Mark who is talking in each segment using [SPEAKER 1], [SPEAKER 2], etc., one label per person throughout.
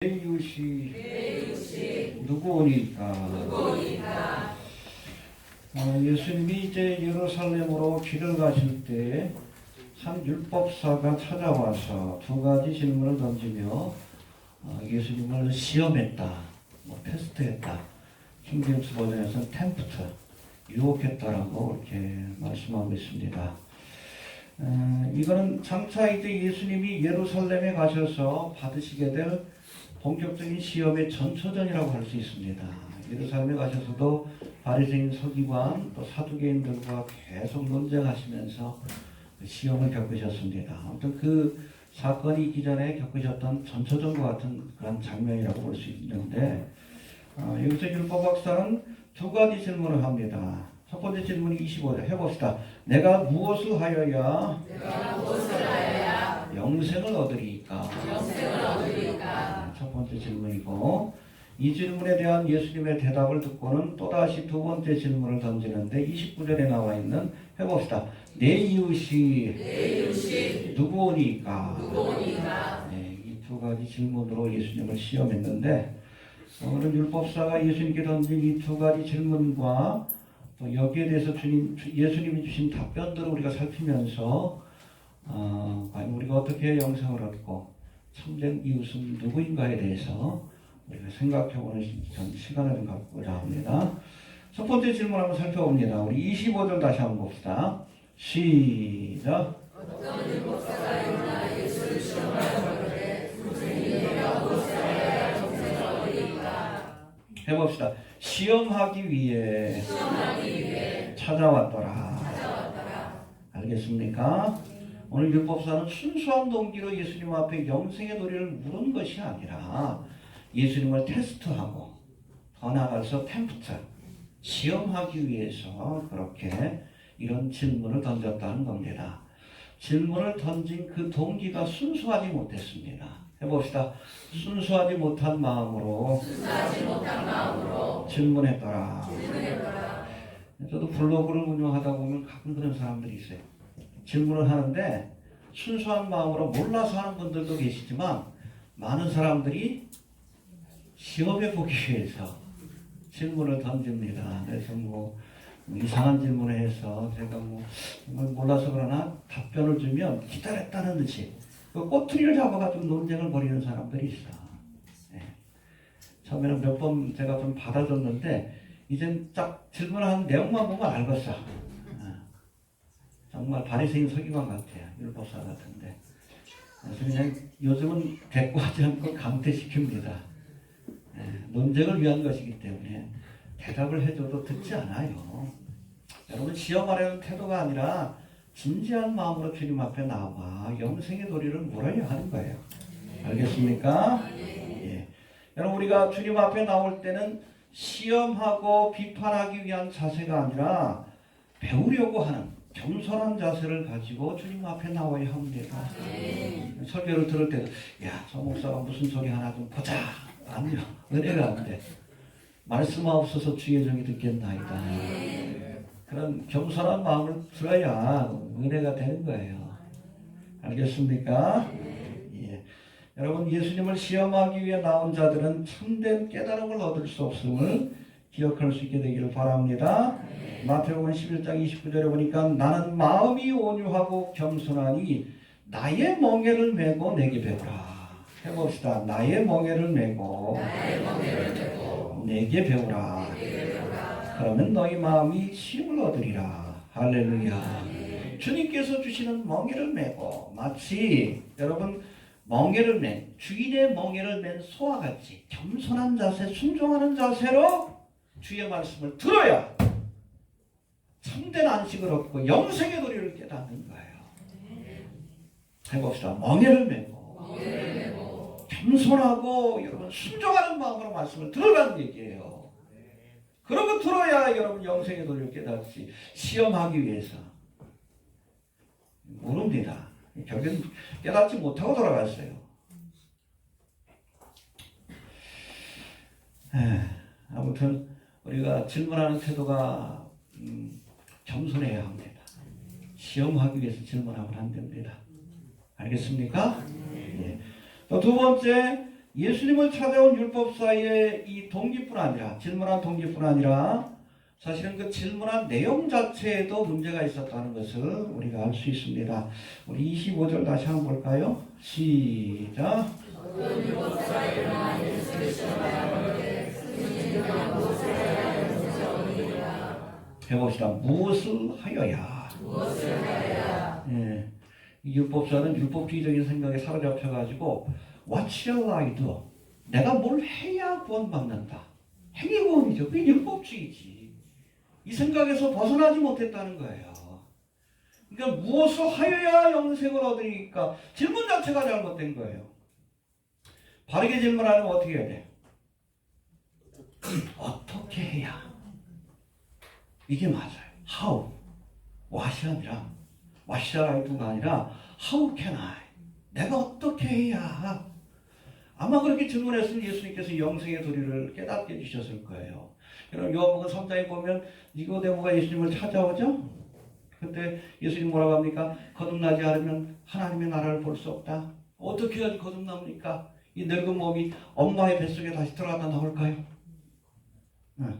[SPEAKER 1] 이웃이 누구오니까. 예수님이 이제 예루살렘으로 길을 가실 때 한 율법사가 찾아와서 두 가지 질문을 던지며 예수님을 시험했다, 테스트했다. 킹제임스 버전에서는 템프트, 유혹했다라고 이렇게 말씀하고 있습니다. 이거는 장차 이제 예수님이 예루살렘에 가셔서 받으시게 될 본격적인 시험의 전초전이라고 할 수 있습니다. 예루살렘에 가셔서도 바리새인 서기관 또 사두개인들과 계속 논쟁하시면서 시험을 겪으셨습니다. 아무튼 그 사건이 있기 전에 겪으셨던 전초전과 같은 그런 장면이라고 볼 수 있는데 여기서 율법학사는 두 가지 질문을 합니다. 첫 번째 질문이 25절 해봅시다. 내가 무엇을 하여야 영생을 얻으리이까? 첫 번째 질문이고, 이 질문에 대한 예수님의 대답을 듣고는 또다시 두 번째 질문을 던지는데 29절에 나와 있는 해봅시다. 내 이웃이 누구오니까? 네, 이 두 가지 질문으로 예수님을 시험했는데 오늘은 율법사가 예수님께 던진 이 두 가지 질문과 또 여기에 대해서 예수님이 주신 답변들을 우리가 살피면서 과연 우리가 어떻게 영생을 얻고 참된 이웃은 누구인가에 대해서 우리가 생각해보는 시간을 갖고자 합니다. 첫 번째 질문 한번 살펴봅니다. 우리 25절 다시 한번 봅시다. 시작. 어떤 율법사가 일어나 예수를 시험하려거든 내가 무엇을 하여야 영생을 얻으리까? 해봅시다. 시험하기 위해 찾아왔더라. 알겠습니까? 오늘 율법사는 순수한 동기로 예수님 앞에 영생의 도리를 물은 것이 아니라 예수님을 테스트하고 더 나아가서 템프트, 시험하기 위해서 그렇게 이런 질문을 던졌다는 겁니다. 질문을 던진 그 동기가 순수하지 못했습니다. 해봅시다. 순수하지 못한 마음으로 질문했더라. 저도 블로그를 운영하다 보면 가끔 그런 사람들이 있어요. 질문을 하는데 순수한 마음으로 몰라서 하는 분들도 계시지만 많은 사람들이 시험해 보기 위해서 질문을 던집니다. 그래서 이상한 질문을 해서 제가 몰라서 그러나 답변을 주면 기다렸다는 듯이 그 꼬투리를 잡아가지고 논쟁을 벌이는 사람들이 있어. 네. 처음에는 몇 번 제가 좀 받아줬는데 이젠 딱 질문하는 내용만 보면 알겠어. 정말 바리새인 서기관 같아요. 율법사 같은데. 그래서 그냥 요즘은 대꾸하지 않고 강퇴시킵니다. 논쟁을 위한 것이기 때문에 대답을 해줘도 듣지 않아요. 여러분 시험하려는 태도가 아니라 진지한 마음으로 주님 앞에 나와 영생의 도리를 물어야 하는 거예요. 알겠습니까? 예. 여러분 우리가 주님 앞에 나올 때는 시험하고 비판하기 위한 자세가 아니라 배우려고 하는 겸손한 자세를 가지고 주님 앞에 나와야 합니다. 설교를 들을 때도 저 목사가 무슨 소리 하나 좀 보자. 아니요. 은혜가 안 돼. 말씀하옵소서 주의 종이 듣겠나이다. 그런 겸손한 마음을 들어야 은혜가 되는 거예요. 알겠습니까? 예. 여러분 예수님을 시험하기 위해 나온 자들은 참된 깨달음을 얻을 수 없음을 기억할 수 있게 되기를 바랍니다. 마태복음 11장 29절에 보니까 나는 마음이 온유하고 겸손하니 나의 멍에를 메고 내게 배우라. 해봅시다. 나의 멍에를 메고 내게 배우라. 그러면 너희 마음이 쉼을 얻으리라. 할렐루야. 주님께서 주시는 멍에를 메고 마치 여러분 멍에를 맨 주인의 멍에를 맨 소와 같이 겸손한 자세, 순종하는 자세로 주의 말씀을 들어야 참된 안식을 얻고 영생의 도리를 깨닫는 거예요. 해봅시다. 멍에를 메고 겸손하고 여러분 순종하는 마음으로 말씀을 들어가는 얘기예요. 그러고 들어야 여러분 영생의 도리를 깨닫지 시험하기 위해서 모릅니다. 결국은 깨닫지 못하고 돌아갔어요. 아무튼 우리가 질문하는 태도가 겸손해야 합니다. 시험하기 위해서 질문하면 안 됩니다. 알겠습니까? 예. 또 두 번째 예수님을 찾아온 율법사의 이 동기뿐 아니라 질문한 동기뿐 아니라 사실은 그 질문한 내용 자체에도 문제가 있었다는 것을 우리가 알 수 있습니다. 우리 25절 다시 한번 볼까요? 시작. 해봅시다. 무엇을 하여야. 예, 이 율법사는 율법주의적인 생각에 사로잡혀가지고 What shall I do? 내가 뭘 해야 구원받는다. 행위구원이죠. 그게 율법주의지. 이 생각에서 벗어나지 못했다는 거예요. 그러니까 무엇을 하여야 영생을 얻으니까 질문 자체가 잘못된 거예요. 바르게 질문하려면 어떻게 해야 돼? 어떻게 해야? 이게 맞아요. How? What이 아니라 What shall I do가 아니라 How can I? 내가 어떻게 해야? 아마 그렇게 질문했으면 예수님께서 영생의 도리를 깨닫게 해주셨을 거예요. 여러분 요한복음 3장에 보면 니고데모가 예수님을 찾아오죠. 그때 예수님 뭐라고 합니까? 거듭나지 않으면 하나님의 나라를 볼 수 없다. 어떻게 해야지 거듭납니까? 이 늙은 몸이 엄마의 뱃속에 다시 들어갔다 나올까요?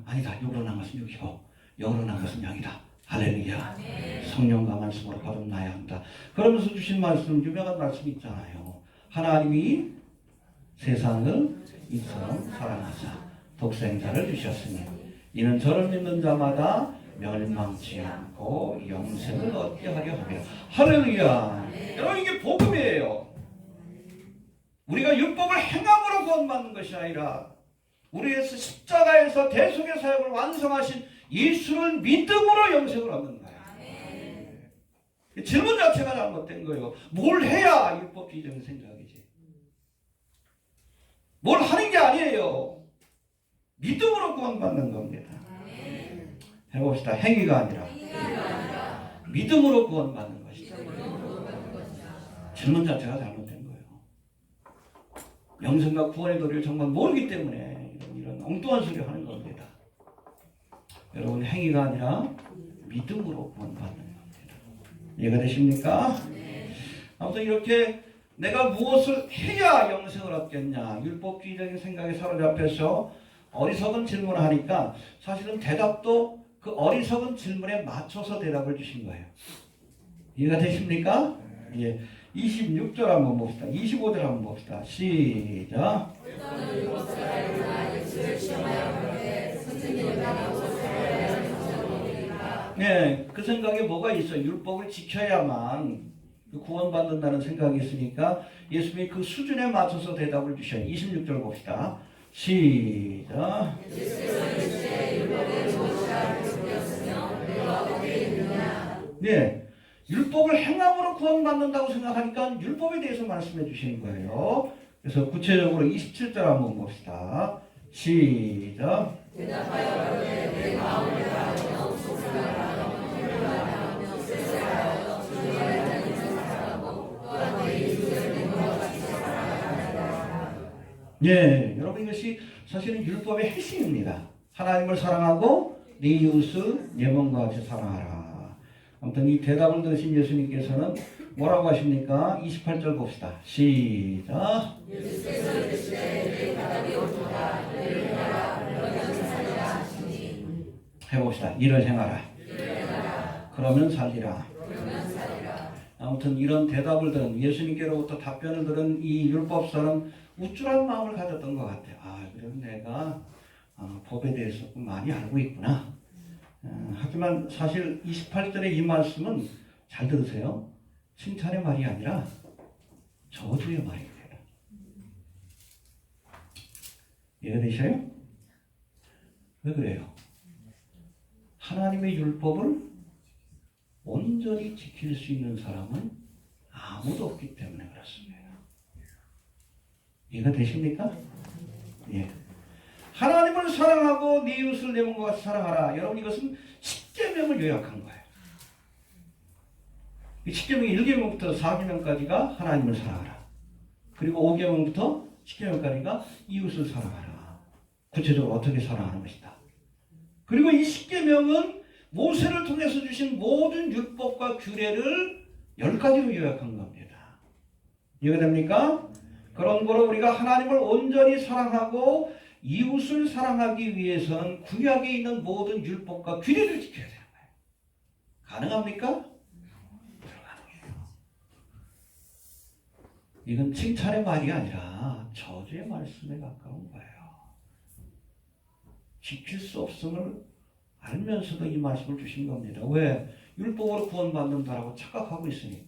[SPEAKER 1] 아니다. 육으로 난 것은 육이고 영으로 난 것은 영이다. 할렐루야. 성령과 말씀으로 거듭나야 한다. 그러면서 주신 말씀, 유명한 말씀이 있잖아요. 하나님이 세상을 이처럼 사랑하사 독생자를 주셨으니 이는 저를 믿는 자마다 멸망치 않고 영생을 얻게 하려 함이라. 할렐루야. 여러분 이게 복음이에요. 우리가 율법을 행함으로 구원받는 것이 아니라 우리의 십자가에서 대속의 사역을 완성하신 예수를 믿음으로 영생을 얻는 거예요. 질문 자체가 잘못된 거예요. 뭘 해야 율법주의적인 생각이지. 뭘 하는 게 아니에요. 믿음으로 구원받는 겁니다. 해봅시다. 행위가 아니라 믿음으로 구원받는 것이다. 질문 자체가 잘못된 거예요. 영생과 구원의 도리를 정말 모르기 때문에 이런 엉뚱한 소리를 하는 겁니다. 여러분 행위가 아니라 믿음으로 구원받는 겁니다. 이해가 되십니까? 아무튼 이렇게 내가 무엇을 해야 영생을 얻겠냐 율법주의적인 생각에 사로잡혀서 어리석은 질문을 하니까 사실은 대답도 그 어리석은 질문에 맞춰서 대답을 주신 거예요. 이해가 되십니까? 예. 26절 한번 봅시다. 25절 한번 봅시다. 시작. 네, 그 생각에 뭐가 있어요? 율법을 지켜야만 구원받는다는 생각이 있으니까 예수님이 그 수준에 맞춰서 대답을 주셔요. 26절 봅시다. 시작. 네, 율법을 행함으로 구원받는다고 생각하니까 율법에 대해서 말씀해 주시는 거예요. 그래서 구체적으로 27절 한번 봅시다. 시작. 예, 여러분 이것이 사실은 율법의 핵심입니다. 하나님을 사랑하고 네 이웃을 내 몸과 같이 사랑하라. 아무튼 이 대답을 들으신 예수님께서는 뭐라고 하십니까? 28절 봅시다. 시작. 해봅시다. 이를 행하라. 그러면 살리라. 아무튼 이런 대답을 들은 예수님께로부터 답변을 들은 이 율법사는 우쭐한 마음을 가졌던 것 같아요. 아, 그래도 내가 법에 대해서 많이 알고 있구나. 하지만 사실 28절의 이 말씀은 잘 들으세요. 칭찬의 말이 아니라 저주의 말입니다. 이해되셔요? 왜 그래요? 하나님의 율법을 온전히 지킬 수 있는 사람은 아무도 없기 때문에 그렇습니다. 이해가 되십니까? 예. 하나님을 사랑하고 네 이웃을 내 몸과 같이 사랑하라. 여러분 이것은 10계명을 요약한 거예요. 10계명 1계명부터 4계명까지가 하나님을 사랑하라. 그리고 5계명부터 10계명까지가 이웃을 사랑하라. 구체적으로 어떻게 사랑하는 것이다. 그리고 이 10계명은 모세를 통해서 주신 모든 율법과 규례를 10가지로 요약한 겁니다. 이해가 됩니까? 그런 거로 우리가 하나님을 온전히 사랑하고 이웃을 사랑하기 위해서는 구약에 있는 모든 율법과 규례를 지켜야 되는 거예요. 가능합니까? 불가능해요. 이건 칭찬의 말이 아니라 저주의 말씀에 가까운 거예요. 지킬 수 없음을 알면서도 이 말씀을 주신 겁니다. 왜? 율법으로 구원받는다라고 착각하고 있으니까.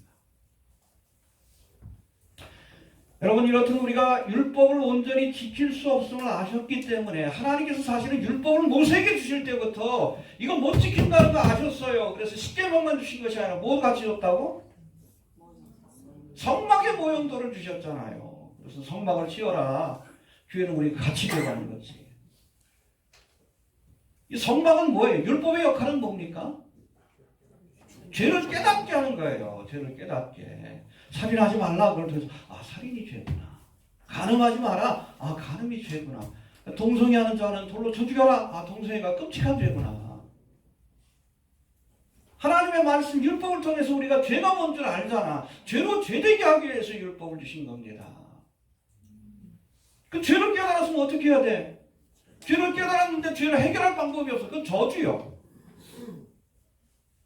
[SPEAKER 1] 여러분, 이렇듯 우리가 율법을 온전히 지킬 수 없음을 아셨기 때문에 하나님께서 사실은 율법을 모세에게 주실 때부터 이거 못 지킨다는 거 아셨어요. 그래서 10계명만 주신 것이 아니라 뭐 같이 줬다고? 성막의 모형도를 주셨잖아요. 그래서 성막을 지어라. 교회는 우리가 같이 되어가는 거지. 이 성막은 뭐예요? 율법의 역할은 뭡니까? 죄를 깨닫게 하는 거예요. 죄를 깨닫게. 살인하지 말라. 그걸 통해서 살인이 죄구나. 간음하지 마라. 간음이 죄구나. 동성애하는 자는 돌로 쳐 죽여라. 동성애가 끔찍한 죄구나. 하나님의 말씀 율법을 통해서 우리가 죄가 뭔 줄 알잖아. 죄로 죄되게 하기 위해서 율법을 주신 겁니다. 그 죄를 깨달았으면 어떻게 해야 돼? 죄를 깨달았는데 죄를 해결할 방법이 없어. 그건 저주요.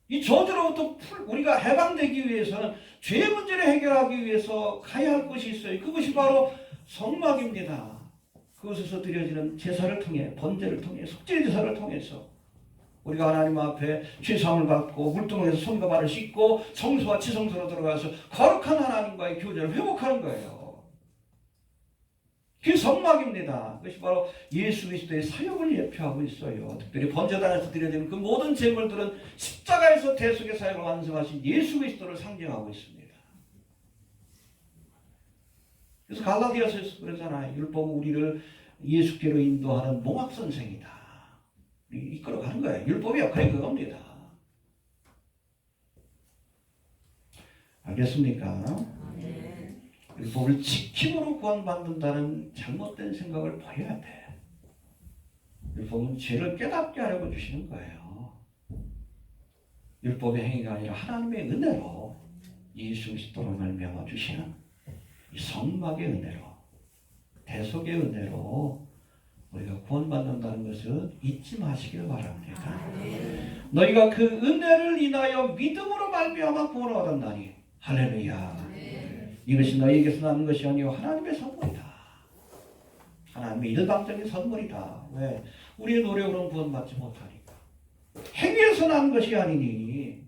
[SPEAKER 1] 이 저주로부터 우리가 해방되기 위해서는 죄 문제를 해결하기 위해서 가야 할 것이 있어요. 그것이 바로 성막입니다. 그것에서 드려지는 제사를 통해, 번제를 통해, 속죄 제사를 통해서 우리가 하나님 앞에 죄사함을 받고 물동에서 손과 발을 씻고 성소와 지성소로 들어가서 거룩한 하나님과의 교제를 회복하는 거예요. 그게 성막입니다. 그것이 바로 예수 그리스도의 사역을 예표하고 있어요. 특별히 번제단에서 드려지는 그 모든 제물들은 십자가에서 대속의 사역을 완성하신 예수 그리스도를 상징하고 있습니다. 그래서 갈라디아서에서 그러잖아요. 율법은 우리를 예수께로 인도하는 몽학선생이다. 이끌어가는 거예요. 율법의 역할이 그겁니다. 알겠습니까? 율법을 지킴으로 구원받는다는 잘못된 생각을 버려야 돼. 율법은 죄를 깨닫게 하려고 주시는 거예요. 율법의 행위가 아니라 하나님의 은혜로 예수 그리스도로 말미암아 주시는 이 성막의 은혜로, 대속의 은혜로 우리가 구원받는다는 것을 잊지 마시길 바랍니다. 너희가 그 은혜를 인하여 믿음으로 말미암아 구원을 얻었나니 할렐루야. 이것이 너희에게서 나는 것이 아니요 하나님의 선물이다. 하나님의 일방적인 선물이다. 왜? 우리의 노력으로는 구원받지 못하니까. 행위에서 나는 것이 아니니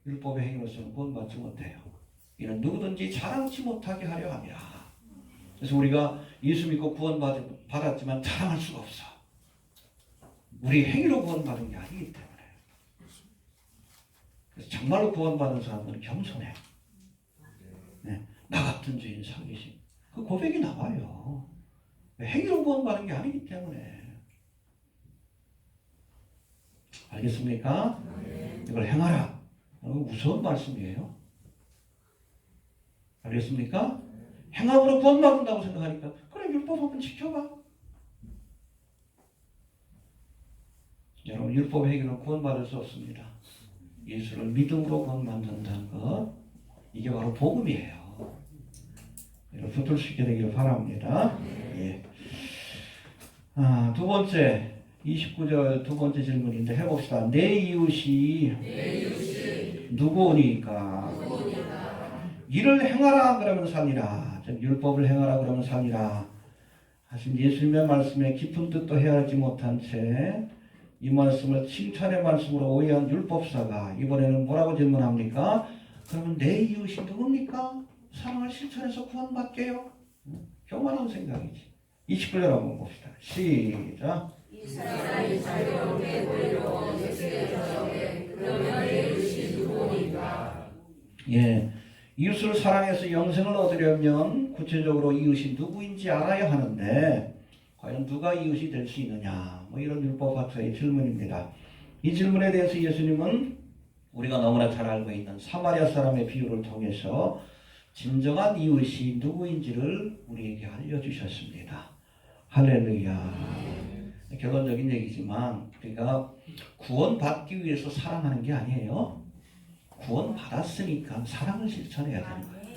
[SPEAKER 1] 율법의 행위로서는 구원받지 못해요. 이는 누구든지 자랑치 못하게 하려 함이라. 그래서 우리가 예수 믿고 구원받았지만 자랑할 수가 없어. 우리 행위로 구원받은 게 아니기 때문에. 그래서 정말로 구원받은 사람들은 겸손해. 네. 나 같은 죄인 살리심. 그 고백이 나와요. 행위로 구원받은 게 아니기 때문에. 알겠습니까? 이걸 행하라. 무서운 말씀이에요. 알겠습니까? 행함으로 구원받는다고 생각하니까 그래 율법 한번 지켜봐. 여러분 율법 행위로 구원받을 수 없습니다. 예수를 믿음으로 구원받는다는 것, 이게 바로 복음이에요. 여러분 붙들 수 있게 되기를 바랍니다. 예. 두 번째 29절 두 번째 질문인데 해봅시다. 내 이웃이 누구오니까? 이를 행하라 그러면 살리라. 율법을 행하라 그러면 살리라. 하신 예수님의 말씀에 깊은 뜻도 헤아리지 못한 채 이 말씀을 칭찬의 말씀으로 오해한 율법사가 이번에는 뭐라고 질문합니까? 그러면 내 이웃이 누굽니까? 사랑을 실천해서 구원받게요? 교만한 생각이지. 29절 한번 봅시다. 시작.
[SPEAKER 2] 이 사람이 자유롭게 노예로 예수의 그러면 내 이웃이 누구니까?
[SPEAKER 1] 예, 이웃을 사랑해서 영생을 얻으려면 구체적으로 이웃이 누구인지 알아야 하는데 과연 누가 이웃이 될 수 있느냐? 이런 율법학자의 질문입니다. 이 질문에 대해서 예수님은 우리가 너무나 잘 알고 있는 사마리아 사람의 비유를 통해서 진정한 이웃이 누구인지를 우리에게 알려주셨습니다. 할렐루야. 결론적인 얘기지만 우리가 구원받기 위해서 사랑하는 게 아니에요. 구원받았으니까 사랑을 실천해야 되는 거예요.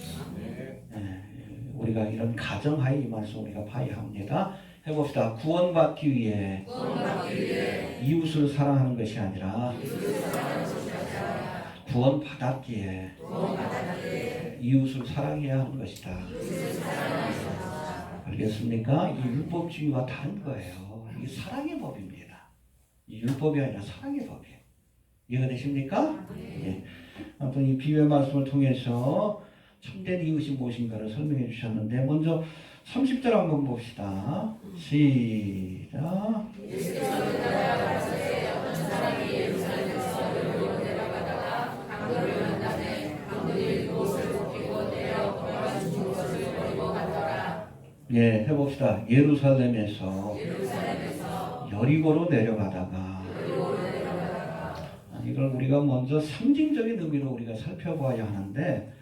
[SPEAKER 1] 우리가 이런 가정하에 이 말씀 우리가 봐야 합니다. 해봅시다. 구원받기 위해 이웃을 사랑하는 것이 아니라 구원받았기에 이웃을 사랑해야 하는 것이다. 알겠습니까? 이 율법주의와 다른 거예요. 이게 사랑의 법입니다. 이 율법이 아니라 사랑의 법이에요. 이해가 되십니까? 예. 아무튼 이 비유의 말씀을 통해서 참된 이웃이 무엇인가를 설명해 주셨는데 먼저 30절 한번 봅시다. 시작. 예, 해봅시다. 예루살렘에서 여리고로 내려가다가 이걸 우리가 먼저 상징적인 의미로 우리가 살펴봐야 하는데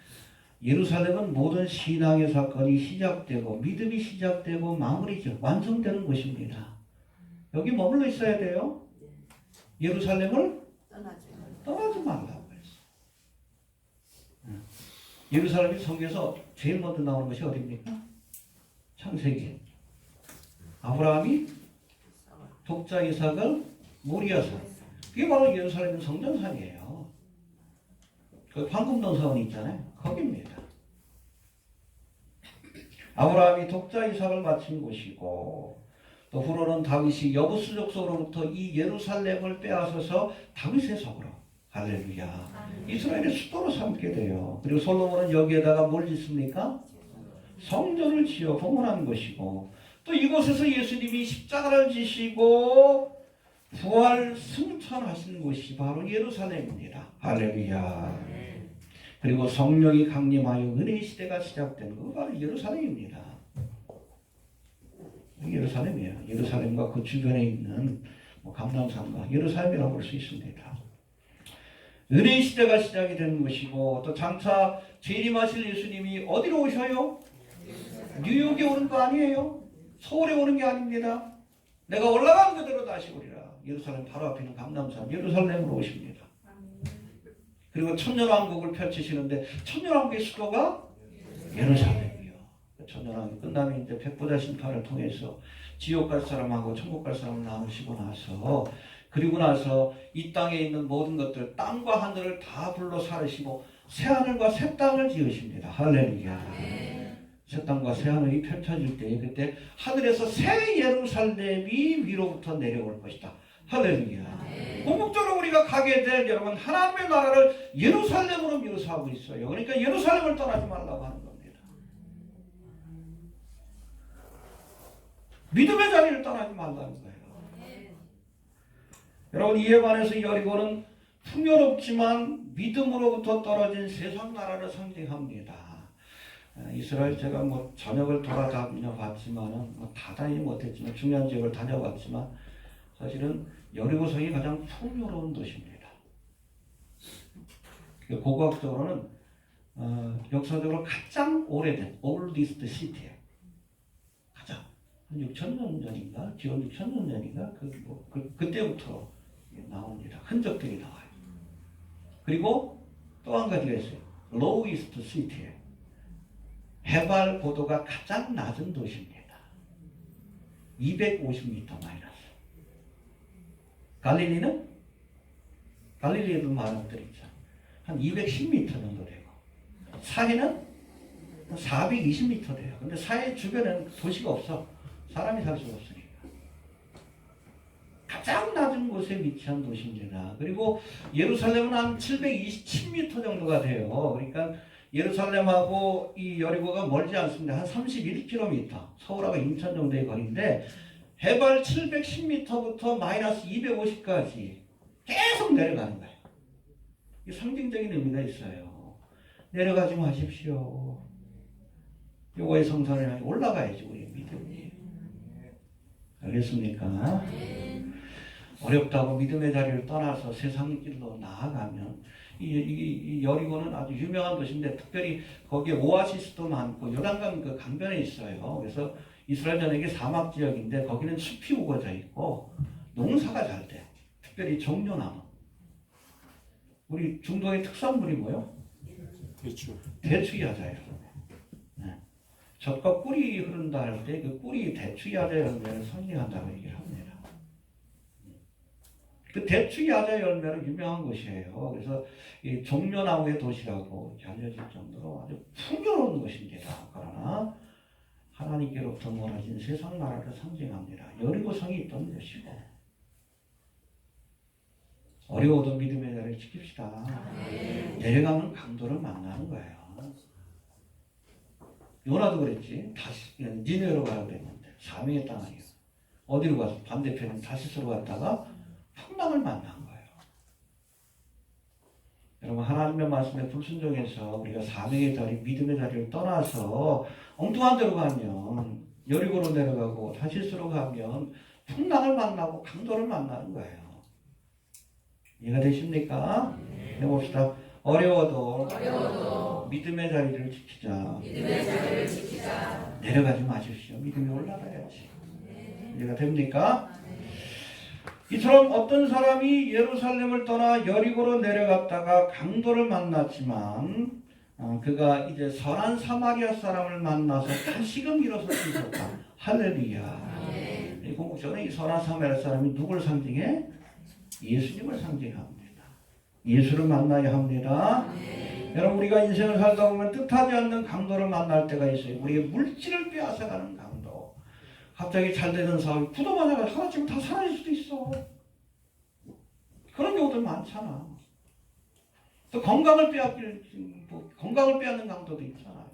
[SPEAKER 1] 예루살렘은 모든 신앙의 사건이 시작되고 믿음이 시작되고 마무리죠. 완성되는 곳입니다. 여기 머물러 있어야 돼요. 예루살렘을 떠나지 말라고 했어요. 예루살렘이 성경에서 제일 먼저 나오는 것이 어디입니까? 창세기. 아브라함이 독자 이삭을 모리아산. 그게 바로 예루살렘 성전산이에요. 그 황금동사원이 있잖아요. 거기입니다. 아브라함이 독자 이삭을 바친 곳이고 또 후로는 다윗이 여부수 족속으로부터 이 예루살렘을 빼앗아서 다윗의 성으로 할렐루야 이스라엘의 수도로 삼게 돼요. 그리고 솔로몬은 여기에다가 뭘 짓습니까? 성전을 지어 봉헌한 것이고 또 이곳에서 예수님이 십자가를 지시고 부활 승천하신 곳이 바로 예루살렘입니다. 할렐루야. 그리고 성령이 강림하여 은혜의 시대가 시작된 거 바로 예루살렘입니다. 예루살렘이에요. 예루살렘과 그 주변에 있는 감람산과 예루살렘이라고 볼 수 있습니다. 은혜의 시대가 시작이 되는 것이고 또 장차 재림하실 예수님이 어디로 오셔요? 뉴욕에 오는 거 아니에요. 서울에 오는 게 아닙니다. 내가 올라간 그대로 다시 오리라. 예루살렘 바로 앞에 있는 감람산 예루살렘으로 오십니다. 그리고 천년왕국을 펼치시는데 천년왕국의 수도가 예루살렘이요. 천년왕국 끝나면 이제 백보자 심판을 통해서 지옥 갈 사람하고 천국 갈 사람을 나누시고 나서 그리고 나서 이 땅에 있는 모든 것들 땅과 하늘을 다 불러 살으시고 새 하늘과 새 땅을 지으십니다. 할렐루야. 새 땅과 새 하늘이 펼쳐질 때 그때 하늘에서 새 예루살렘이 위로부터 내려올 것이다. 할렐루야. 궁극적으로 우리가 가게 될 여러분 하나님의 나라를 예루살렘으로 묘사하고 있어요. 그러니까 예루살렘을 떠나지 말라고 하는 겁니다. 믿음의 자리를 떠나지 말라는 거예요. 여러분 이에 반해서 여리고는 풍요롭지만 믿음으로부터 떨어진 세상 나라를 상징합니다. 이스라엘 제가 전역을 돌아다녀 봤지만은 다 다니지 못했지만 중요한 지역을 다녀봤지만 사실은 여리고성이 가장 풍요로운 도시입니다. 고고학적으로는 역사적으로 가장 오래된 oldest city예요. 가장 한 6,000년 전인가, 기원 6,000년 전인가 그때부터 나옵니다. 흔적들이 나와요. 그리고 또 한 가지가 있어요. lowest city예요. 해발 고도가 가장 낮은 도시입니다. 250m 마이너스. 갈릴리에도 많은 것들이 있죠. 한 210m 정도 되고 사해는 420m 돼요. 근데 사해 주변에는 도시가 없어. 사람이 살 수가 없으니까. 가장 낮은 곳에 위치한 도시입니다. 그리고 예루살렘은 한 727m 정도가 돼요. 그러니까 예루살렘하고 이 여리고가 멀지 않습니다. 한 31km. 서울하고 인천 정도의 거리인데 해발 710m부터 마이너스 250까지 계속 내려가는 거예요. 이 상징적인 의미가 있어요. 내려가지 마십시오. 요거의 성산을 향해 올라가야지 우리 믿음이. 알겠습니까? 어렵다고 믿음의 자리를 떠나서 세상 길로 나아가면 이 여리고는 아주 유명한 도시인데 특별히 거기에 오아시스도 많고 요단강 그 강변에 있어요. 그래서 이스라엘 전역이 사막 지역인데 거기는 숲이 우거져 있고 농사가 잘 돼요. 특별히 종려나무. 우리 중동의 특산물이 뭐요? 대추. 대추 야자예요. 네. 젖과 꿀이 흐른다 할 때 그 꿀이 대추야자 열매를 상징한다고 얘기를 합니다. 그 대추야자 열매는 유명한 곳이에요. 그래서 이 종려나무의 도시라고 알려질 정도로 아주 풍요로운 곳입니다. 그러나 하나님께로부터 멀어진 세상 나라를 상징합니다. 여리고성이 있던 곳이고 어려워도 믿음의 자리를 지킵시다. 내려가는 강도를 만나는 거예요. 요나도 그랬지. 다시 니네로 가야 되는데 사명의 땅 아니에요. 어디로 가서 반대편은 다시스로 갔다가 풍랑을 만난 거예요. 여러분 하나님의 말씀에 불순종해서 우리가 사명의 자리, 믿음의 자리를 떠나서 엉뚱한 데로 가면 여리고로 내려가고 다시스로 가면 풍랑을 만나고 강도를 만나는 거예요. 이해가 되십니까? 해봅시다. 어려워도 믿음의 자리를 지키자. 내려가지 마십시오. 믿음이 올라가야지. 이해가 됩니까? 이처럼 어떤 사람이 예루살렘을 떠나 여리고로 내려갔다가 강도를 만났지만 그가 이제 선한 사마리아 사람을 만나서 다시금 일어서 있었다. 할렐루야. 이 궁극적으로 이 선한 사마리아 사람이 누굴 상징해? 예수님을 상징합니다. 예수를 만나야 합니다. 여러분 우리가 인생을 살다 보면 뜻하지 않는 강도를 만날 때가 있어요. 우리의 물질을 빼앗아가는 강도. 갑자기 잘 되는 사업이 부도만하가 하나쯤 다 사라질 수도 있어. 그런 경우들 많잖아. 또 건강을 건강을 빼앗는 강도도 있잖아요.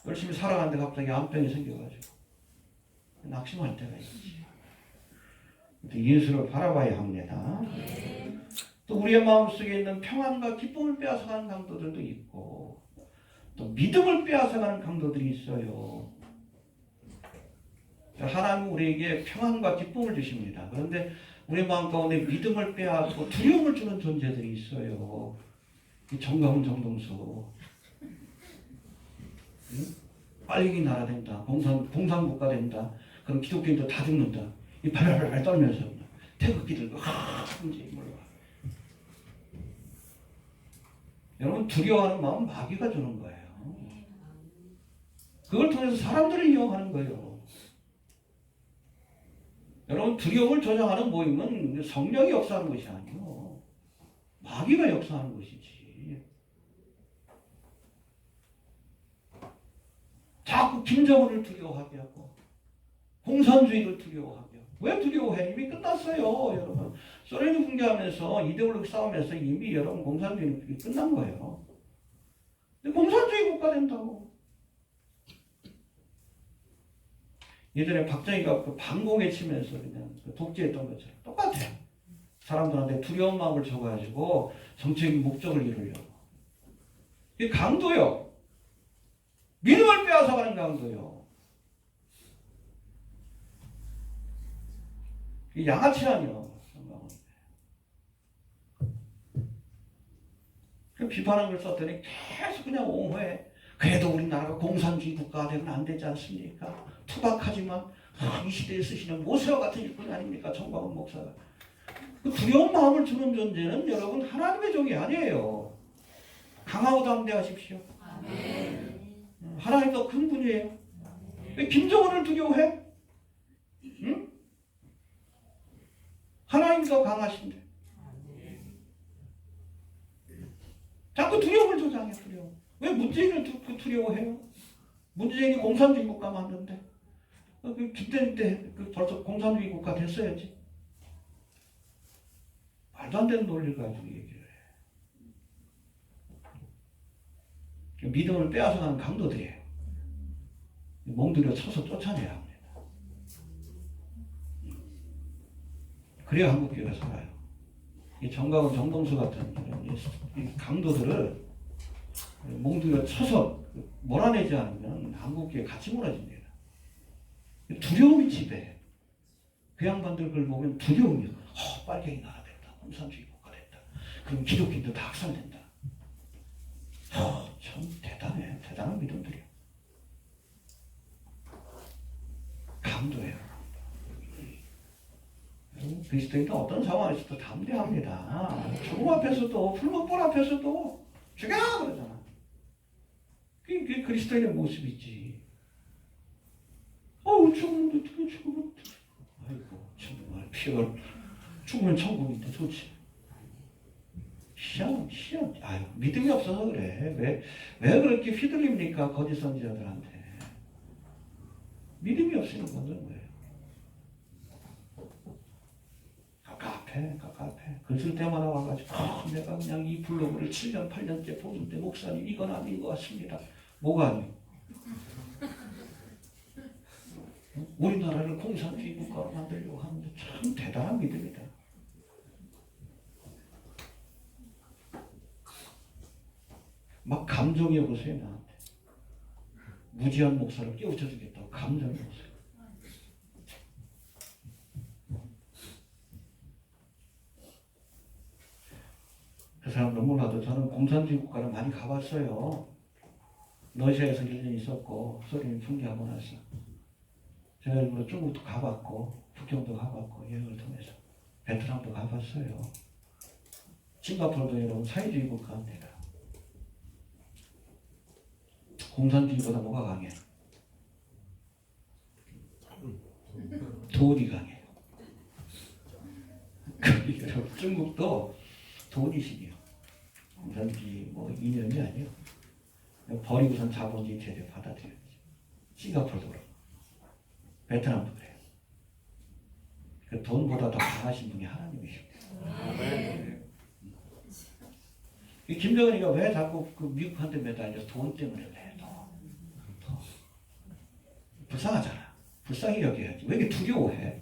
[SPEAKER 1] 열심히 살아가는데 갑자기 암병이 생겨가지고 낙심할 때가 있지. 예수를 바라봐야 합니다. 또 우리의 마음속에 있는 평안과 기쁨을 빼앗아가는 강도들도 있고 또 믿음을 빼앗아가는 강도들이 있어요. 하나님은 우리에게 평안과 기쁨을 주십니다. 그런데 우리 마음 가운데 믿음을 빼앗고 두려움을 주는 존재들이 있어요. 이 정가훈 정동수 빨리 나라 된다. 공산국가 된다. 그럼 기독교인도 다 죽는다. 이 발발발 떨면서 태극기 들고 이제 몰라. 여러분 두려워하는 마음 마귀가 주는 거예요. 그걸 통해서 사람들을 이용하는 거예요. 여러분 두려움을 조장하는 모임은 성령이 역사하는 것이 아니고 마귀가 역사하는 것이지. 자꾸 김정은을 두려워하게 하고 공산주의를 두려워하게 하고. 왜 두려워해? 이미 끝났어요. 여러분 소련이 붕괴하면서 이데올로기 싸움에서 이미 여러분 공산주의는 끝난 거예요. 근데 공산주의 국가 된다고. 예전에 박정희가 그 반공에 치면서 그냥 독재했던 것처럼 똑같아요. 사람들한테 두려운 마음을 줘가지고 정치적인 목적을 이루려고. 이게 강도요. 믿음을 빼앗아가는 강도요. 이게 양아치 아니요. 그 비판한 걸 썼더니 계속 그냥 옹호해. 그래도 우리나라가 공산주의 국가가 되면 안 되지 않습니까? 투박하지만 이 시대에 쓰시는 모세와 같은 일꾼이 아닙니까? 정광훈 목사가. 그 두려운 마음을 주는 존재는 여러분 하나님의 종이 아니에요. 강하고 담대하십시오. 하나님 더 큰 분이에요. 왜 김정은을 두려워해? 응? 하나님 더 강하신데. 자꾸 두려움을 조장해. 두려움. 왜 문재인을 두려워해요? 문재인이 공산주의 국가 만든데 김대중 때 벌써 공산주의 국가 됐어야지. 말도 안 되는 논리를 가지고 얘기를 해. 믿음을 빼앗아가는 강도들이에요. 몽들여 쳐서 쫓아내야 합니다. 그래야 한국교회가 살아요. 이 정가훈 정동수 같은 이 강도들을 몽둥이를 쳐서 몰아내지 않으면 한국교회 같이 무너집니다. 두려움이 지배해. 그 양반들 걸 보면 두려움이 빨갱이 나라 된다. 공산주의 국가 된다. 그럼 기독교인도 다 학살된다. 참 대단해. 대단한 믿음들이야. 강도예요. 그리스도인은 어떤 상황에서도 담대합니다. 죽음 앞에서도 불못불 앞에서도 죽여! 그러잖아. 그게 그리스도인의 모습이지. 죽으면 어떻게 죽으면 어떻게. 아이고 정말 피가 죽으면 천국인데 좋지. 희한. 아유 믿음이 없어서 그래. 왜 그렇게 휘둘립니까 거짓 선지자들한테. 믿음이 없으면 그런 거예요. 가깝해. 글 쓸 때마다 와가지고 내가 그냥 이 블로그를 7년 8년째 보는데 목사님 이건 아닌 것 같습니다. 뭐가 아니에요? 우리나라를 공산주의 국가로 만들려고 하는데 참 대단한 믿음이다. 막 감정이 오세요 나한테. 무지한 목사를 깨우쳐주겠다고 감정이 오세요. 그 사람 너무나도 저는 공산주의 국가를 많이 가봤어요. 러시아에서 1년 있었고 소련이 붕괴하고 나서 제가 일부러 중국도 가봤고 북경도 가봤고 여행을 통해서 베트남도 가봤어요. 싱가포르도 여러분 사회주의 국가입니다. 공산주의보다 뭐가 강해? 돈이 강해요. 여러분 중국도 돈이 신이에요. 공산주의 뭐 이념이 아니에요. 버리고선 자본주의 체제 받아들여야지. 싱가포르도 그렇고 베트남도 그래요. 그 돈보다 더 강하신 분이 하나님이십니다. 이 김정은이가 왜 자꾸 그 미국한테 매달려? 돈 때문에 왜? 더 불쌍하잖아. 불쌍히 여겨야지. 왜 이렇게 두려워해?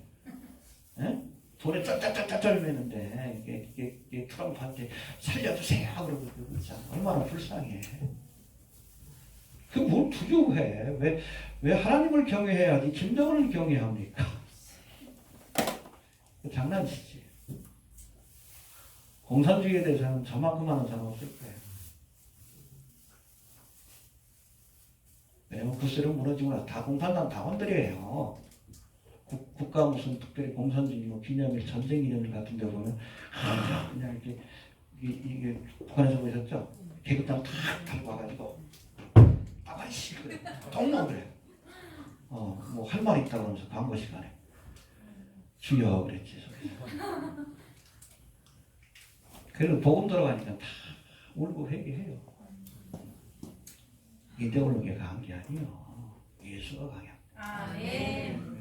[SPEAKER 1] 에? 돈에 짤짤짤짤 매는데 이게 트럼프한테 살려주세요 그러고 얼마나 불쌍해. 그 뭘 두려워해? 왜 하나님을 경외해야지 김정은을 경외합니까? 장난치지. 공산주의에 대해서는 저만큼 하는 사람 없을 거예요. 왜냐면 구세로 무너지고 나서 다 공산당 당원들이에요. 국가 무슨 특별히 공산주의 뭐 기념일 전쟁 기념일 같은 데 보면 그냥 이게 북한에서 보셨죠? 계급장 탁 달고 와가지고 아이씨 그래 똥놈 그래. 뭐 할 말 있다 그러면서 광고 시간에 주여 그랬지. 그래도 복음 들어가니까 다 울고 회개해요. 이데올로기가 강한 게 아니에요. 예수가 강해.
[SPEAKER 2] 아멘.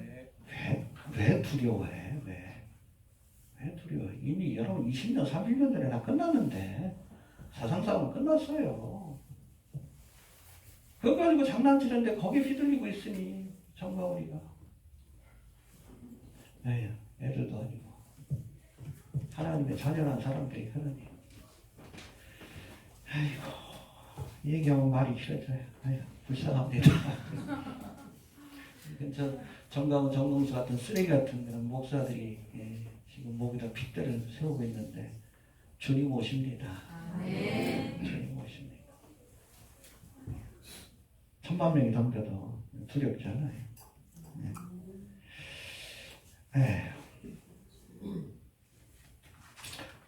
[SPEAKER 1] 왜 두려워해? 왜 두려워해? 이미 여러분 20년, 30년 전에 다 끝났는데 사상싸움은 끝났어요. 그거 가지고 장난치는데 거기에 휘둘리고 있으니 정가오리가 애들도 아니고 하나님의 자녀란 사람들이 그러니 아이고 얘기하면 말이 길어져요. 아이고 불쌍합니다. 저 정강훈 정동수 같은 쓰레기 같은 그런 목사들이 지금 목에다 핏대를 세우고 있는데 주님 오십니다. 주님 오십니다. 1000,000명이 덤벼도 두렵지 않아요.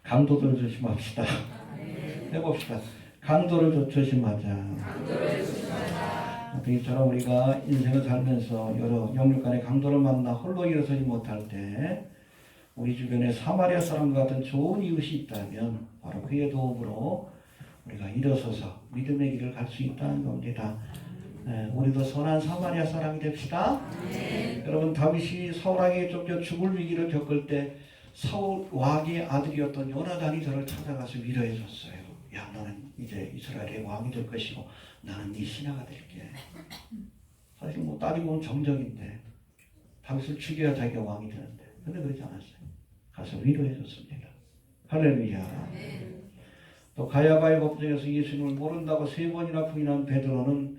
[SPEAKER 1] 강도들 조심합시다. 해봅시다. 강도를 조심하자. 이처럼 우리가 인생을 살면서 여러 영육 간의 강도를 만나 홀로 일어서지 못할 때 우리 주변에 사마리아 사람과 같은 좋은 이웃이 있다면 바로 그의 도움으로 우리가 일어서서 믿음의 길을 갈 수 있다는 겁니다. 우리도 선한 사마리아 사람이 됩시다. 여러분 다윗이 사울에게 쫓겨 죽을 위기를 겪을 때 사울 왕의 아들이었던 요나단이 저를 찾아가서 위로해 줬어요. 야 너는 이제 이스라엘의 왕이 될 것이고 나는 네 신하가 될게. 사실 뭐 따지고 보면 정적인데 다윗을 죽여야 자기가 왕이 되는데 근데 그러지 않았어요. 가서 위로해 줬습니다. 할렐루야. 또 가야바의 법정에서 예수님을 모른다고 3번이나 부인한 베드로는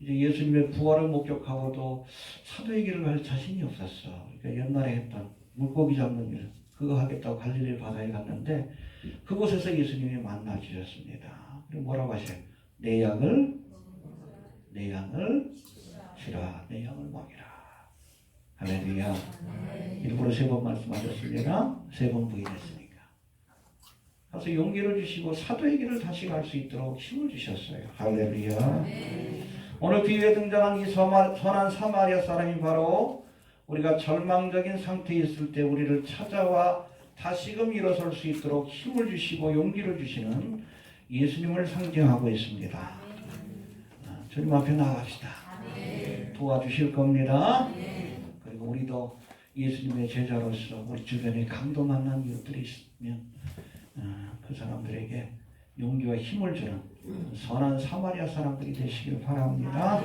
[SPEAKER 1] 이제 예수님의 부활을 목격하고도 사도의 길을 갈 자신이 없었어. 그러니까 옛날에 했던 물고기 잡는 일 그거 하겠다고 갈릴리 바다에 갔는데 그곳에서 예수님이 만나 주셨습니다. 그리고 뭐라고 하셔요? 내 양을 치라, 내 양을 먹이라. 할렐루야. 일부러 3번 말씀하셨습니다. 3번 부인했으니까. 그래서 용기를 주시고 사도의 길을 다시 갈 수 있도록 힘을 주셨어요. 할렐루야. 오늘 비유에 등장한 이 선한 사마리아 사람이 바로 우리가 절망적인 상태에 있을 때 우리를 찾아와 다시금 일어설 수 있도록 힘을 주시고 용기를 주시는 예수님을 상징하고 있습니다. 주님 앞에 나갑시다. 도와주실 겁니다. 그리고 우리도 예수님의 제자로서 우리 주변에 강도 만난 이웃들이 있으면 그 사람들에게 용기와 힘을 주는 선한 사마리아 사람들이 되시길 바랍니다.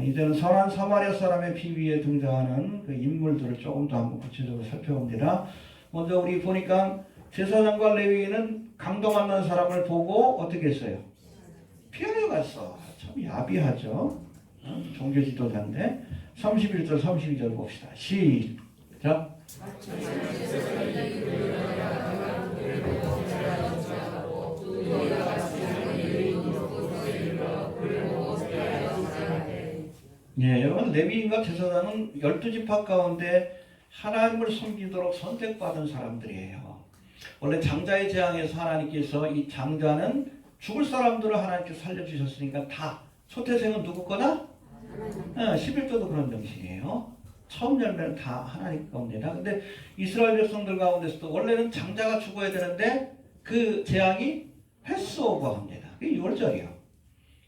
[SPEAKER 1] 이제는 선한 사마리아 사람의 비유에 등장하는 그 인물들을 조금 더 한번 구체적으로 살펴봅니다. 먼저 우리 보니까 제사장과 레위인은 강도 만난 사람을 보고 어떻게 했어요? 피하려 갔어. 참 야비하죠. 종교 지도자인데 31절 32절 봅시다. 시작. 예, 여러분 레위인과 제사장은 12지파 가운데 하나님을 섬기도록 선택받은 사람들이에요. 원래 장자의 재앙에서 하나님께서 이 장자는 죽을 사람들을 하나님께서 살려주셨으니까 다 초태생은 누구 거다? 11조도 그런 정신이에요. 처음 열매는 다 하나님 겁니다. 근데 이스라엘 백성들 가운데서도 원래는 장자가 죽어야 되는데 그 재앙이 패스오버합니다. 그게 6월절이에요.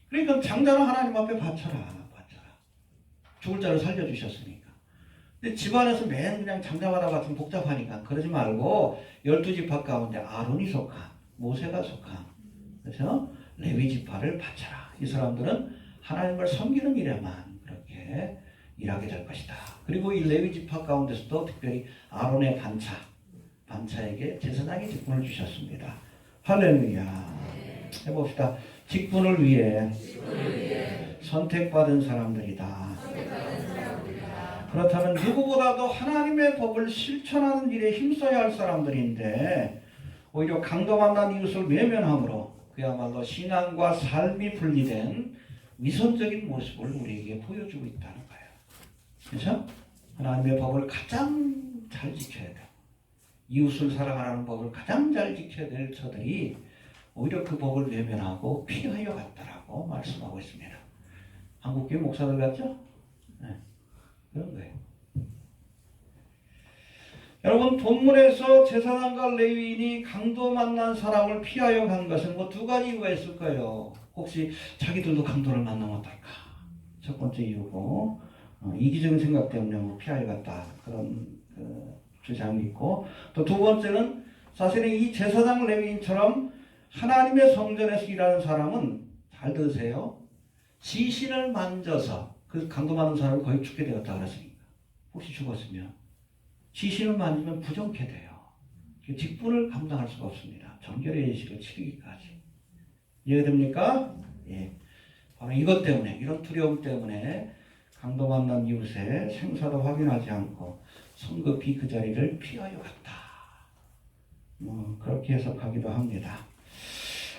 [SPEAKER 1] 그러니까 장자는 하나님 앞에 바쳐라. 죽을 자를 살려주셨으니까. 근데 집안에서 맨 그냥 장자마다 같은 복잡하니까 그러지 말고 12지파 가운데 아론이 속한 모세가 속한 그래서 레위지파를 바쳐라. 이 사람들은 하나님을 섬기는 일에만 그렇게 일하게 될 것이다. 그리고 이 레위지파 가운데서도 특별히 아론의 반차에게 제사장이 직분을 주셨습니다. 할렐루야. 해봅시다. 직분을 위해 선택받은 사람들이다. 그렇다면 누구보다도 하나님의 법을 실천하는 일에 힘써야 할 사람들인데 오히려 강도 만난 이웃을 외면함으로 그야말로 신앙과 삶이 분리된 위선적인 모습을 우리에게 보여주고 있다는 거예요. 그렇죠? 하나님의 법을 가장 잘 지켜야 돼요. 이웃을 사랑하는 법을 가장 잘 지켜야 될 저들이 오히려 그 법을 외면하고 피하여 갔다라고 말씀하고 있습니다. 한국교회 목사들 같죠? 네. 그런 거예요. 여러분 본문에서 제사장과 레위인이 강도 만난 사람을 피하여 간 것은 뭐 두 가지 이유가 있을 거예요. 혹시 자기들도 강도를 만나면 어떨까? 첫 번째 이유고 이기적인 생각 때문에 피하여 갔다 그런 주장이 있고 또 두 번째는 사실은 이 제사장 레위인처럼 하나님의 성전에서 일하는 사람은 잘 들으세요. 지신을 만져서 그 강도 만난 사람이 거의 죽게 되었다 그랬으니까 혹시 죽었으면 지신을 만지면 부정케 돼요. 직분을 감당할 수가 없습니다. 정결의 예식을 치르기까지. 이해됩니까? 예. 바로 이것 때문에 이런 두려움 때문에 강도 만난 이웃의 생사도 확인하지 않고 성급히 그 자리를 피하여 갔다. 그렇게 해석하기도 합니다.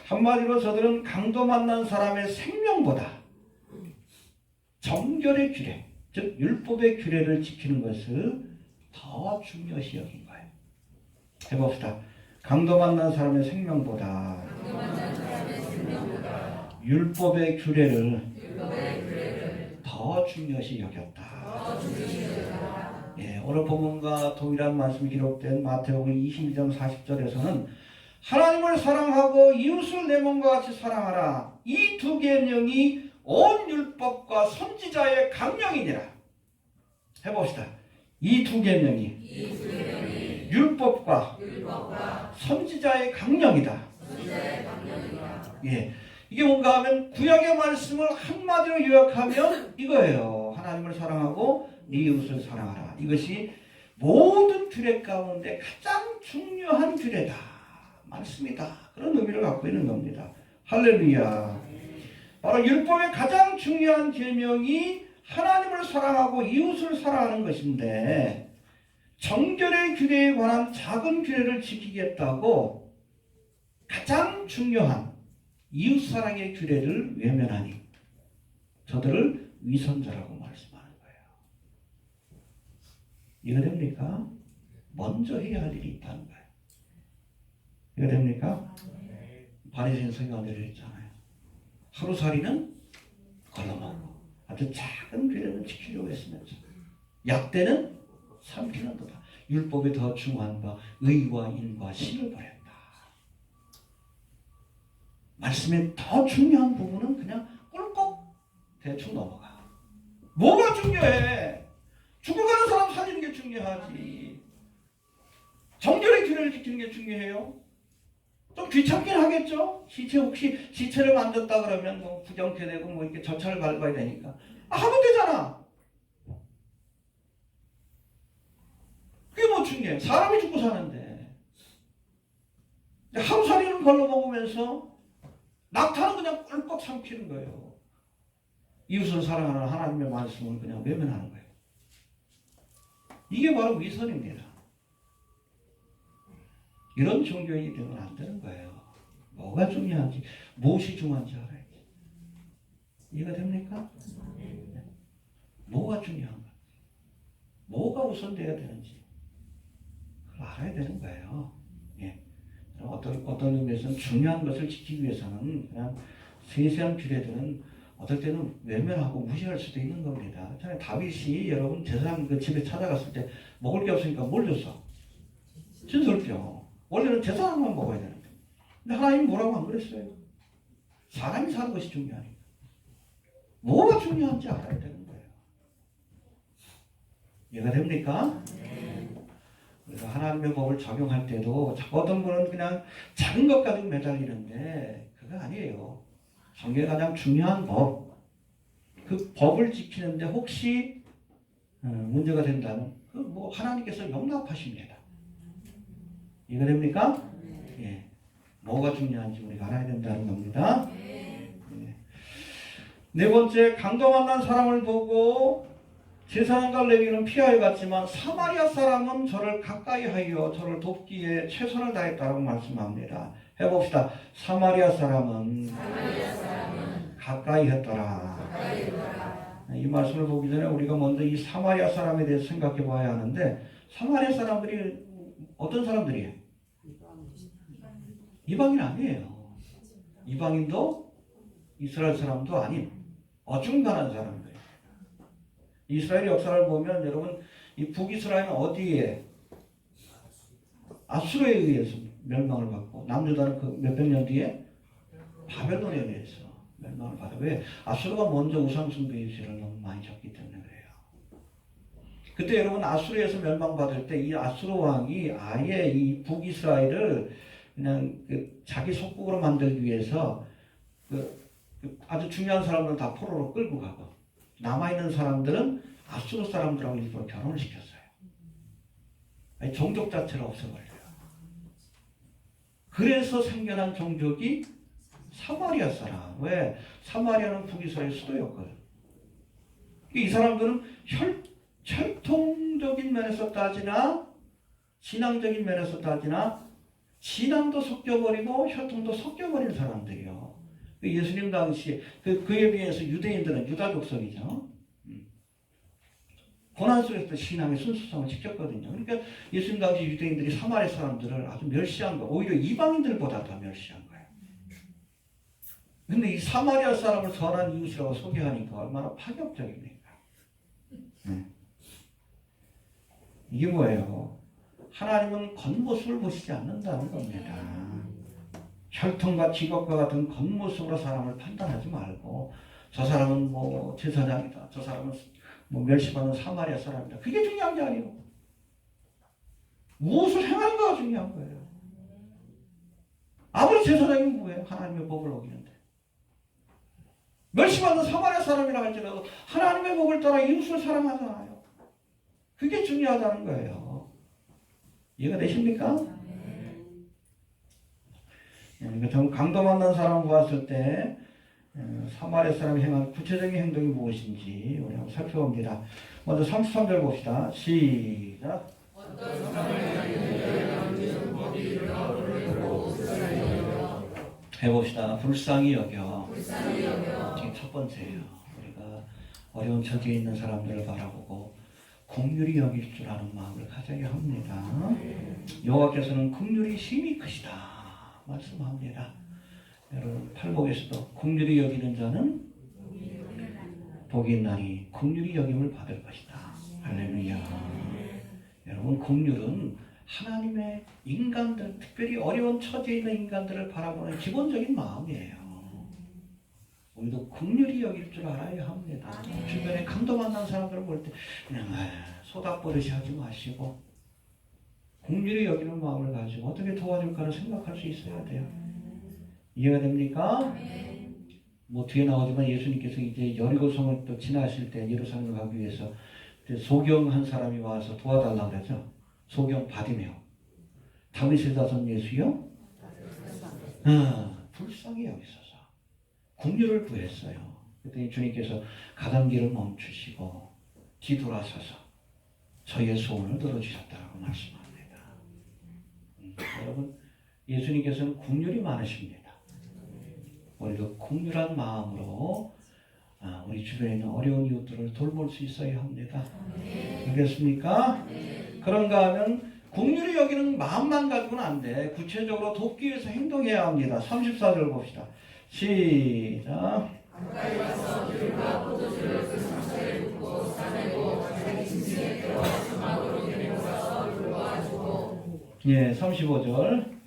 [SPEAKER 1] 한마디로 저들은 강도 만난 사람의 생명보다 정결의 규례, 즉 율법의 규례를 지키는 것을 더 중요시 여긴 거예요. 해봅시다. 강도 만난 사람의 생명보다 율법의 규례를 더 중요시 여겼다. 예, 오늘 본문과 동일한 말씀이 기록된 마태복음 22장 40절에서는 하나님을 사랑하고 이웃을 내 몸과 같이 사랑하라. 이 두 계명이 온 율법과 선지자의 강령이니라. 해봅시다. 이 두 계명이 율법과 선지자의 강령이다. 예, 이게 뭔가 하면 구약의 말씀을 한마디로 요약하면 이거예요. 하나님을 사랑하고 네 이웃을 사랑하라. 이것이 모든 규례 가운데 가장 중요한 규례다. 말씀이다. 그런 의미를 갖고 있는 겁니다. 할렐루야. 바로 율법의 가장 중요한 계명이 하나님을 사랑하고 이웃을 사랑하는 것인데 정결의 규례에 관한 작은 규례를 지키겠다고 가장 중요한 이웃사랑의 규례를 외면하니 저들을 위선자라고 말씀하는 거예요. 이해됩니까? 먼저 해야 할 일이 있다는 거예요. 이해됩니까? 바리새인 서기관들이 했잖아요. 하루살이는 걸러먹고 아주 작은 규례는 지키려고 했으면서 약대는 삼키는도다. 율법이 더 중요한 바 의와 인과 신을 버렸다. 말씀의 더 중요한 부분은 그냥 꿀꺽 대충 넘어가. 뭐가 중요해? 죽어가는 사람 살리는 게 중요하지. 정결의 규례를 지키는 게 중요해요. 좀 귀찮긴 하겠죠? 혹시 시체를 만졌다 그러면 뭐 부정케 되고 뭐 이렇게 절차를 밟아야 되니까. 하면 되잖아. 그게 뭐 중요해. 사람이 죽고 사는데. 하루살이는 걸러 먹으면서 낙타는 그냥 꿀꺽 삼키는 거예요. 이웃을 사랑하는 하나님의 말씀을 그냥 외면하는 거예요. 이게 바로 위선입니다. 이런 종교인이 되면 안 되는 거예요. 뭐가 중요한지, 무엇이 중요한지 알아야지. 이해가 됩니까? 뭐가 중요한가? 뭐가 우선돼야 되는지 그걸 알아야 되는 거예요. 예. 어떤 의미에서는 중요한 것을 지키기 위해서는 그냥 세세한 규례들은 어떨 때는 외면하고 무시할 수도 있는 겁니다. 다윗이 여러분 제사장 그 집에 찾아갔을 때 먹을 게 없으니까 뭘 줬어? 진설병. 원래는 제사장만 먹어야 되는데. 근데 하나님이 뭐라고 안 그랬어요? 사람이 사는 것이 중요하니까. 뭐가 중요한지 알아야 되는 거예요. 이해가 됩니까? 그래서 하나님의 법을 적용할 때도 어떤 분은 그냥 작은 것 가지고 매달리는데 그거 아니에요. 성경에 가장 중요한 법, 그 법을 지키는데 혹시 문제가 된다면 그 뭐 하나님께서 용납하십니다. 이해가 됩니까? 예. 뭐가 중요한지 우리가 알아야 된다는 겁니다. 예. 네 번째, 강도 만난 사람을 보고 제사장과 레위인은 피하여 갔지만 사마리아 사람은 저를 가까이 하여 저를 돕기에 최선을 다했다고 말씀합니다. 해봅시다. 사마리아 사람은 가까이 했더라. 이 말씀을 보기 전에 우리가 먼저 이 사마리아 사람에 대해서 생각해 봐야 하는데, 사마리아 사람들이 어떤 사람들이에요? 이방인 아니에요. 이방인도 이스라엘 사람도 아닌 어중간한 사람들. 이스라엘 역사를 보면 여러분 이 북이스라엘은 어디에? 아수르에 의해서 멸망을 받고 남유다는 그 몇백 년 뒤에 바벨론에 의해서 멸망을 받아. 왜? 아수르가 먼저 우상숭배의 죄를 너무 많이 졌기 때문에 그래요. 그때 여러분 아수르에서 멸망받을 때 이 아수르 왕이 아예 이 북이스라엘을 그냥 그 자기 속국으로 만들기 위해서 그 아주 중요한 사람들은 다 포로로 끌고 가고 남아있는 사람들은 아수르 사람들하고 일부러 결혼을 시켰어요. 아니, 종족 자체를 없애버려요. 그래서 생겨난 종족이 사마리아 사람. 왜? 사마리아는 북이스라엘 수도였거든. 이 사람들은 혈통적인 면에서 따지나 신앙적인 면에서 따지나 신앙도 섞여버리고 혈통도 섞여버린 사람들이요. 예수님 당시 그에 비해서 유대인들은 유다 족속이죠. 고난 속에서 신앙의 순수성을 지켰거든요. 그러니까 예수님 당시 유대인들이 사마리아 사람들을 아주 멸시한 거, 오히려 이방인들보다 더 멸시한 거예요. 근데 이 사마리아 사람을 선한 이웃이라고 소개하니까 얼마나 파격적입니까? 이게 뭐예요? 하나님은 겉모습을 보시지 않는다는 겁니다. 혈통과 직업과 같은 겉모습으로 사람을 판단하지 말고 저 사람은 뭐 제사장이다. 저 사람은 뭐 멸시받는 사마리아 사람이다. 그게 중요한 게 아니고 무엇을 행하는가가 중요한 거예요. 아무리 제사장이면 뭐예요? 하나님의 법을 어기는데. 멸시받는 사마리아 사람이라 할지라도 하나님의 법을 따라 이웃을 사랑하잖아요. 그게 중요하다는 거예요. 이해가 되십니까? 그러니까 강도 만난 사람을 보았을 때 사마리아 사람이 행한 구체적인 행동이 무엇인지 우리 한번 살펴봅니다. 먼저 33절 봅시다. 시작. 해봅시다. 불쌍히 여겨. 이게 첫 번째예요. 우리가 어려운 처지에 있는 사람들을 바라보고 긍휼히 여길 줄 아는 마음을 가져야 합니다. 여호와께서는 긍휼이 심히 크시다 말씀합니다. 여러분 팔복에서도 긍휼히 여기는 자는 복이 있나니 긍휼히 여김을 받을 것이다. 할렐루야. 여러분, 긍휼은 하나님의 인간들, 특별히 어려운 처지에 있는 인간들을 바라보는 기본적인 마음이에요. 우리도 긍휼히 여길 줄 알아야 합니다. 주변에 강도 만난 사람들을 볼 때 그냥 소닥버릇이 하지 마시고 긍휼히 여기는 마음을 가지고 어떻게 도와줄까를 생각할 수 있어야 돼요. 이해가 됩니까? 뭐 뒤에 나오지만 예수님께서 이제 여리고성을 또 지나실 때 예루살렘을 가기 위해서 소경한 사람이 와서 도와달라고 그러죠. 소경 바디메오. 다윗의 자손 예수요? 불쌍히 여기소서. 긍휼을 구했어요. 그랬더니 주님께서 가던 길을 멈추시고 뒤돌아서서 저의 소원을 들어주셨다고 말씀합니다. 여러분, 예수님께서는 긍휼이 많으십니다. 우리도 긍휼한 마음으로 우리 주변에 있는 어려운 이웃들을 돌볼 수 있어야 합니다. 알겠습니까? 그런가 하면 긍휼히 여기는 마음만 가지고는 안 돼. 구체적으로 돕기 위해서 행동해야 합니다. 34절 봅시다. 시작. 예, 35절.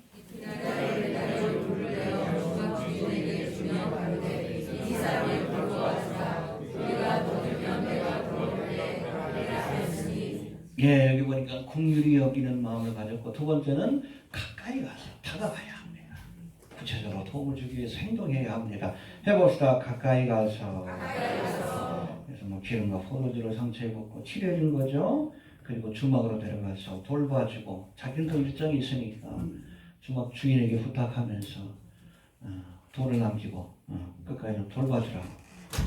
[SPEAKER 1] 예, 여기 보니까 긍휼히 여기는 마음을 가졌고, 두 번째는 가까이 가서 다가가야 합니다. 구체적으로 도움을 주기 위해서 행동해야 합니다. 해봅시다. 가까이 가서. 그래서 뭐 기름과 포도주로 상처에 붓고 치료해준 거죠. 그리고 주막으로 데려가서 돌봐주고, 자기는 또 일정이 있으니까 주막 주인에게 부탁하면서 돈을 남기고 끝까지 돌봐주라고.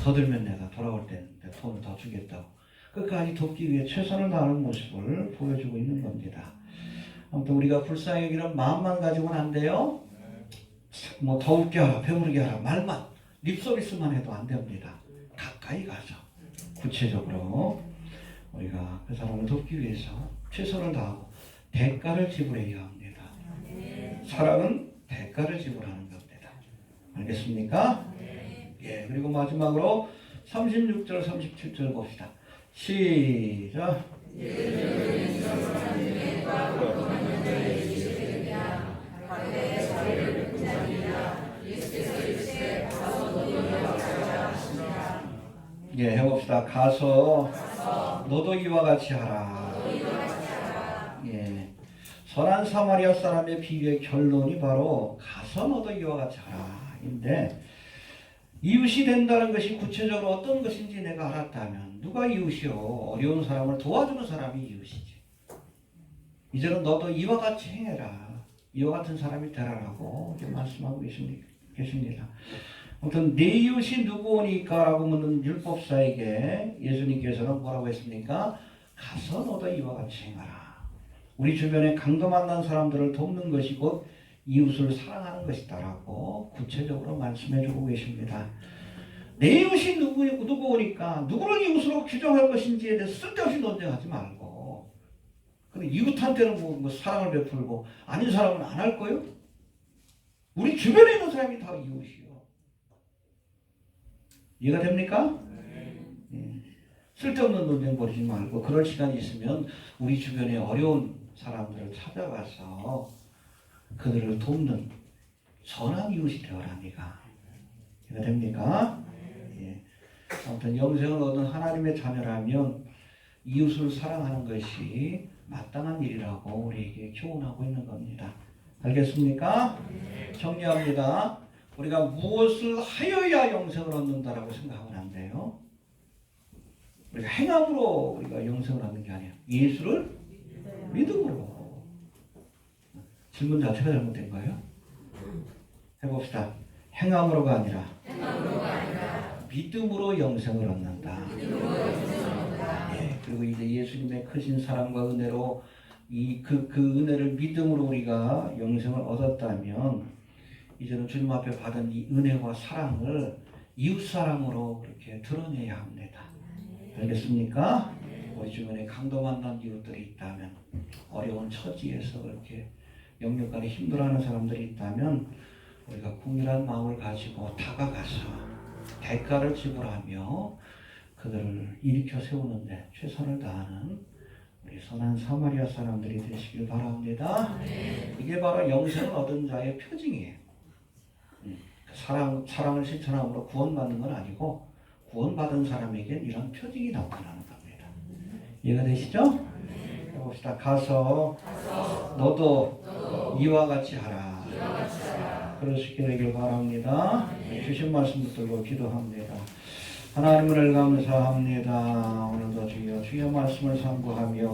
[SPEAKER 1] 더 들면 내가 돌아올 때 돈을 더 주겠다고. 끝까지 돕기 위해 최선을 다하는 모습을 보여주고 있는 겁니다. 아무튼 우리가 불쌍히 여기는 마음만 가지고는 안 돼요. 뭐 더 웃게 하라, 배부르게 하라, 말만, 립서비스만 해도 안 됩니다. 가까이 가서 구체적으로 우리가 그 사람을 돕기 위해서 최선을 다하고 대가를 지불해야 합니다. 사랑은 대가를 지불하는 겁니다. 알겠습니까? 예, 그리고 마지막으로 36절, 37절 봅시다. 시작. 예, 해봅시다. 가서 너도 이와 같이 하라. 예, 선한 사마리아 사람의 비유의 결론이 바로 가서 너도 이와 같이 하라 인데, 이웃이 된다는 것이 구체적으로 어떤 것인지 내가 알았다면 누가 이웃이요? 어려운 사람을 도와주는 사람이 이웃이지. 이제는 너도 이와 같이 행해라. 이와 같은 사람이 되라라고 말씀하고 계십니다. 아무튼 내 이웃이 누구오니까 라고 묻는 율법사에게 예수님께서는 뭐라고 했습니까? 가서 너도 이와 같이 행하라. 우리 주변에 강도 만난 사람들을 돕는 것이 곧 이웃을 사랑하는 것이다라고 구체적으로 말씀해주고 계십니다. 내 이웃이 누구오니까 누구를 이웃으로 규정할 것인지에 대해서 쓸데없이 논쟁하지 말고, 근데 이웃한테는 뭐 사랑을 베풀고 아닌 사람은 안 할 거요? 우리 주변에 있는 사람이 다 이웃이요. 이해가 됩니까? 쓸데없는 논쟁 벌이지 말고 그럴 시간이 있으면 우리 주변에 어려운 사람들을 찾아가서 그들을 돕는 선한 이웃이 되어라. 네가. 이해가 됩니까? 예. 아무튼 영생을 얻은 하나님의 자녀라면 이웃을 사랑하는 것이 마땅한 일이라고 우리에게 교훈하고 있는 겁니다. 알겠습니까? 정리합니다. 우리가 무엇을 하여야 영생을 얻는다라고 생각하면 안 돼요. 우리가 행함으로 우리가 영생을 얻는 게 아니에요. 예수를 믿음으로. 질문 자체가 잘못된 거예요. 해봅시다. 행함으로가 아니라 믿음으로 영생을 얻는다. 예, 그리고 이제 예수님의 크신 사랑과 은혜로 그 은혜를 믿음으로 우리가 영생을 얻었다면 이제는 주님 앞에 받은 이 은혜와 사랑을 이웃사랑으로 그렇게 드러내야 합니다. 알겠습니까? 우리 주변에 강도 만난 이웃들이 있다면, 어려운 처지에서 그렇게 영육간에 힘들어하는 사람들이 있다면 우리가 긍휼한 마음을 가지고 다가가서 대가를 지불하며 그들을 일으켜 세우는데 최선을 다하는 우리 선한 사마리아 사람들이 되시길 바랍니다. 이게 바로 영생을 얻은 자의 표징이에요. 사랑을 실천함으로 구원받는 건 아니고 구원받은 사람에겐 이런 표징이 나타나는 겁니다. 이해가 되시죠? 해봅시다. 가서 너도 이와 같이 하라. 그럴 수 있게 되길 바랍니다. 주신 말씀 붙들고 기도합니다. 하나님을 감사합니다. 오늘도 주여 말씀을 상고하며